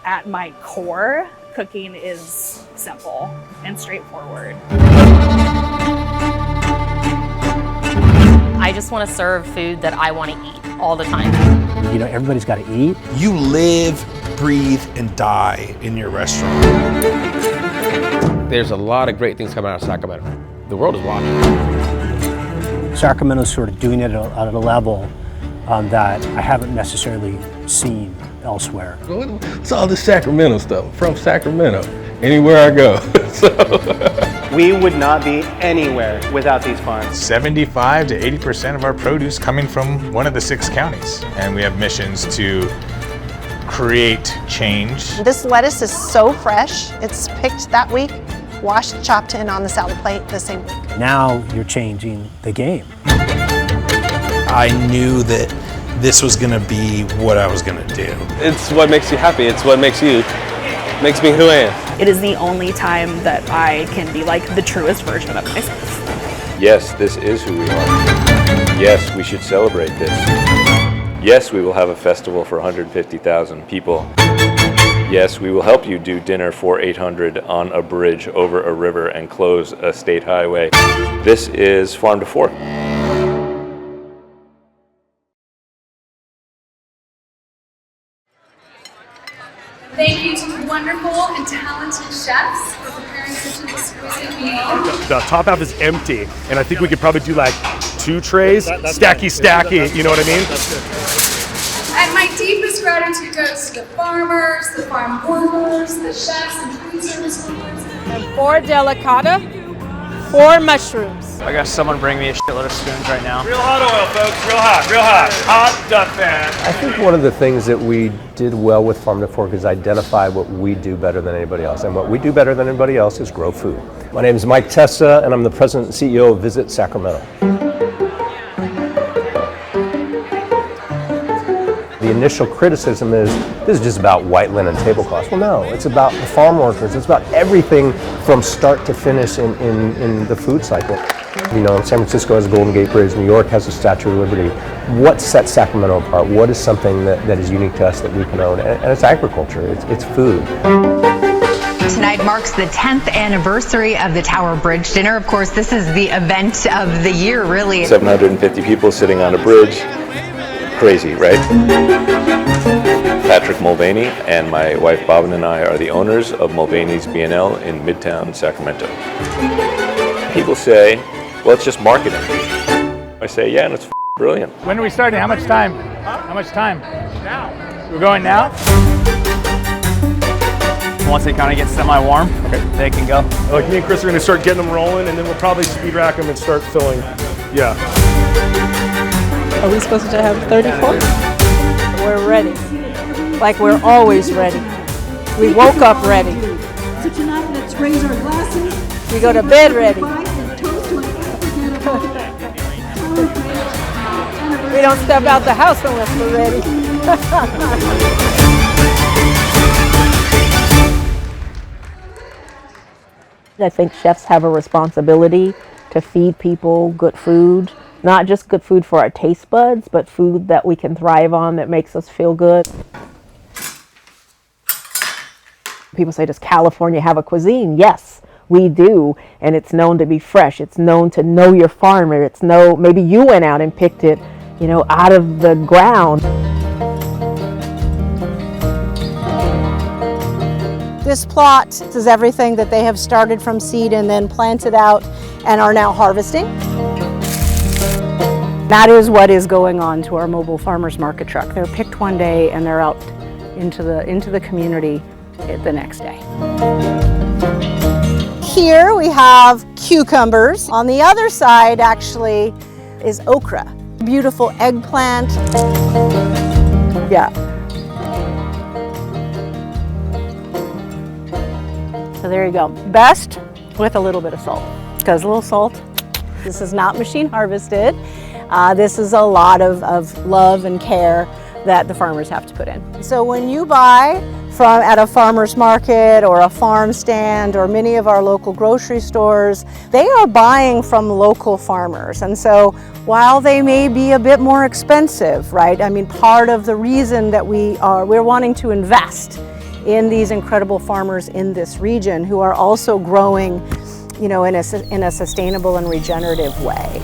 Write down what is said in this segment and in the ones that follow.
at my core, cooking is simple and straightforward. I just want to serve food that I want to eat all the time. You know, everybody's got to eat. You live, breathe, and die in your restaurant. There's a lot of great things coming out of Sacramento. The world is watching. Sacramento's sort of doing it at a level that I haven't necessarily seen elsewhere. It's all the Sacramento stuff. I'm from Sacramento, anywhere I go. We would not be anywhere without these farms. 75 to 80% of our produce coming from one of the 6 counties. And we have missions to create change. This lettuce is so fresh. It's picked that week, washed, chopped in on the salad plate the same week. Now you're changing the game. I knew that this was going to be what I was going to do. It's what makes you happy. It's what makes me who I am. It is the only time that I can be like the truest version of myself. Yes, this is who we are. Yes, we should celebrate this. Yes, we will have a festival for 150,000 people. Yes, we will help you do dinner for 800 on a bridge over a river and close a state highway. This is Farm to Fork. Thank you to wonderful and talented chefs for preparing such an exquisite meal. The top half is empty, and I think we could probably do like 2 trays, stacky, you know what I mean? And my deepest gratitude goes to the farmers, the farm workers, the chefs and food service workers. And 4 delicata, 4 mushrooms. I got someone bring me a shitload of spoons right now. Real hot oil, folks, real hot. Hot duck fan. I think one of the things that we did well with Farm to Fork is identify what we do better than anybody else. And what we do better than anybody else is grow food. My name is Mike Testa, and I'm the president and CEO of Visit Sacramento. The initial criticism is, this is just about white linen tablecloths. Well, no, it's about the farm workers. It's about everything from start to finish in the food cycle. You know, San Francisco has a Golden Gate Bridge, New York has a Statue of Liberty. What sets Sacramento apart? What is something that is unique to us that we can own? And it's agriculture, it's food. Tonight marks the 10th anniversary of the Tower Bridge Dinner. Of course, this is the event of the year, really. 750 people sitting on a bridge. Crazy, right? Patrick Mulvaney and my wife Bobbin and I are the owners of Mulvaney's B&L in Midtown Sacramento. People say, well, it's just marketing. I say, yeah, and it's brilliant. When are we starting? How much time? How much time? Now. We're going now? Once they kind of get semi-warm, they can go. Like me and Chris are going to start getting them rolling, and then we'll probably speed rack them and start filling. Yeah. Are we supposed to have 34? We're ready. Like we're always ready. We woke up ready. So tonight, let's raise our glasses. We go to bed ready. We don't step out the house unless we're ready. I think chefs have a responsibility to feed people good food. Not just good food for our taste buds, but food that we can thrive on, that makes us feel good. People say, does California have a cuisine? Yes, we do. And it's known to be fresh. It's known to know your farmer. It's maybe you went out and picked it, out of the ground. This plot is everything that they have started from seed and then planted out and are now harvesting. That is what is going on to our mobile farmers market truck. They're picked one day and they're out into the community the next day. Here we have cucumbers. On the other side actually is okra. Beautiful eggplant. Yeah. So there you go. Best with a little bit of salt, because a little salt. This is not machine harvested. This is a lot of love and care that the farmers have to put in. So when you buy at a farmer's market or a farm stand or many of our local grocery stores, they are buying from local farmers. And so while they may be a bit more expensive, right? I mean, part of the reason that we're wanting to invest in these incredible farmers in this region who are also growing, you know, in a sustainable and regenerative way.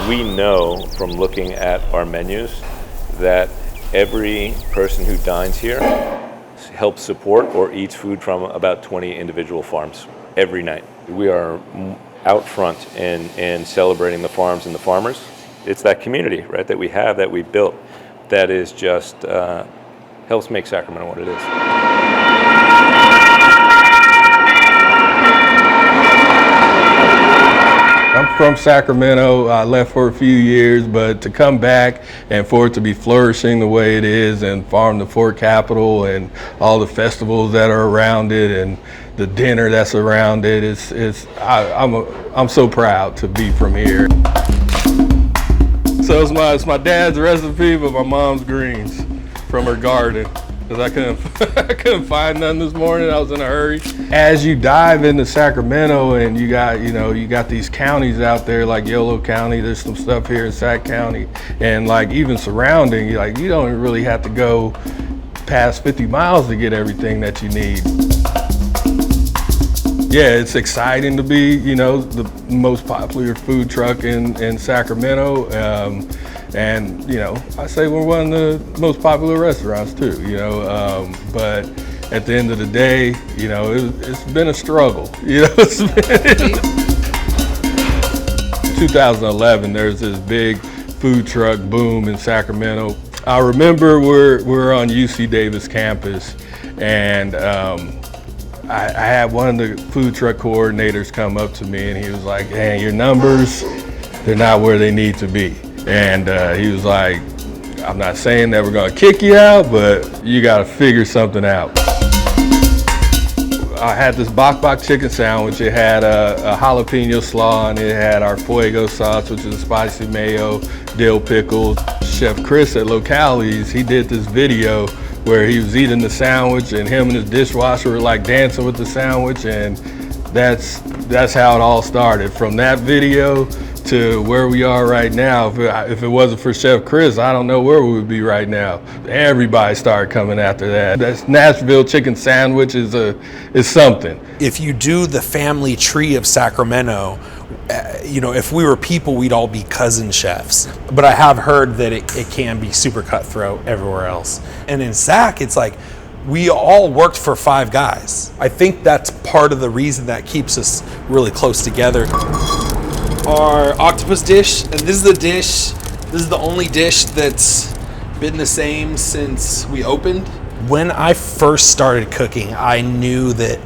We know from looking at our menus that every person who dines here helps support or eats food from about 20 individual farms every night. We are out front in celebrating the farms and the farmers. It's that community, right, that we have, that we built, that is just helps make Sacramento what it is. I'm from Sacramento. I left for a few years, but to come back and for it to be flourishing the way it is, and Farm to Fork Capital and all the festivals that are around it and the dinner that's around it, I'm so proud to be from here. So it's my dad's recipe, but my mom's greens from her garden. Because I couldn't find none this morning. I was in a hurry. As you dive into Sacramento and you got these counties out there like Yolo County, there's some stuff here in Sac County, and like even surrounding, you don't really have to go past 50 miles to get everything that you need. Yeah, it's exciting to be, the most popular food truck in Sacramento. And, I say we're one of the most popular restaurants too, but at the end of the day, it's been a struggle, 2011, there's this big food truck boom in Sacramento. I remember we're on UC Davis campus, and I had one of the food truck coordinators come up to me and he was like, "Hey, your numbers, they're not where they need to be." And he was like, "I'm not saying that we're gonna kick you out, but you gotta figure something out." I had this bok chicken sandwich. It had a jalapeno slaw and it had our fuego sauce, which is a spicy mayo, dill pickles. Chef Chris at Localities, he did this video where he was eating the sandwich and him and his dishwasher were like dancing with the sandwich, and that's how it all started. From that video to where we are right now. If it wasn't for Chef Chris, I don't know where we would be right now. Everybody started coming after that. That Nashville chicken sandwich is something. If you do the family tree of Sacramento, if we were people, we'd all be cousin chefs. But I have heard that it can be super cutthroat everywhere else. And in Sac, it's like, we all worked for 5 guys. I think that's part of the reason that keeps us really close together. Our octopus dish, and this is the only dish that's been the same since we opened. When I first started cooking, I knew that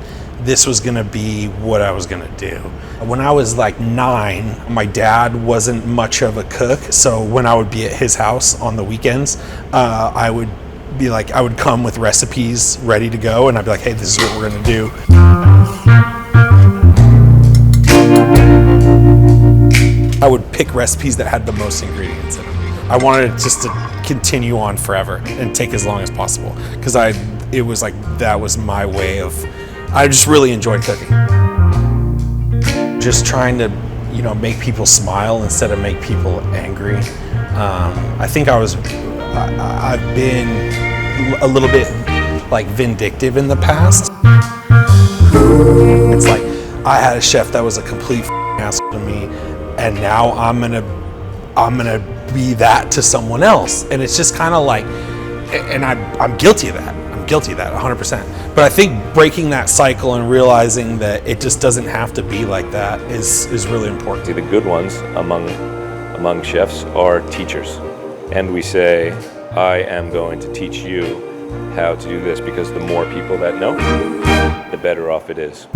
this was gonna be what I was gonna do. When I was like 9, my dad wasn't much of a cook, so when I would be at his house on the weekends, I would come with recipes ready to go, and I'd be like, "Hey, this is what we're gonna do." I would pick recipes that had the most ingredients in them. I wanted it just to continue on forever and take as long as possible, because it was like, that was my way of, I just really enjoyed cooking. Just trying to, make people smile instead of make people angry. I think I've been a little bit like vindictive in the past. It's like, I had a chef that was a complete asshole to me, and now I'm gonna be that to someone else, and it's just kind of like, and I'm guilty of that. I'm guilty of that 100%. But I think breaking that cycle and realizing that it just doesn't have to be like that is really important. The good ones among chefs are teachers, and we say, "I am going to teach you how to do this," because the more people that know, the better off it is.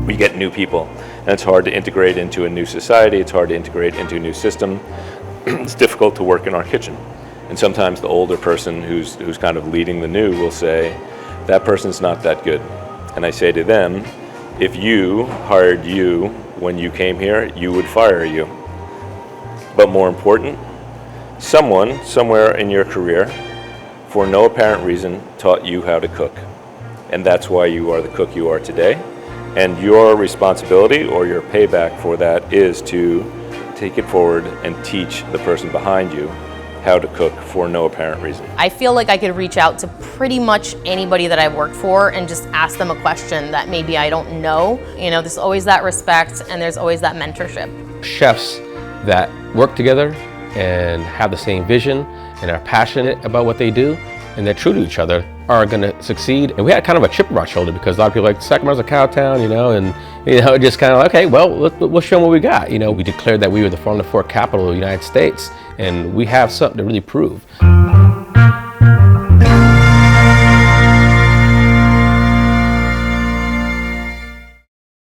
We get new people, and it's hard to integrate into a new society. It's hard to integrate into a new system. It's difficult to work in our kitchen. And sometimes the older person who's kind of leading the new will say, "That person's not that good." And I say to them, if you hired you when you came here, you would fire you. But more important, someone somewhere in your career, for no apparent reason, taught you how to cook. And that's why you are the cook you are today. And your responsibility or your payback for that is to take it forward and teach the person behind you how to cook for no apparent reason. I feel like I could reach out to pretty much anybody that I've worked for and just ask them a question that maybe I don't know. You know, there's always that respect and there's always that mentorship. Chefs that work together and have the same vision and are passionate about what they do and they're true to each other are going to succeed. And we had kind of a chip on our shoulder because a lot of people are like, Sacramento's a cow town, you know, and just kind of like, okay, well, we'll show them what we got. You know, we declared that we were the farm to fork capital of the United States, and we have something to really prove.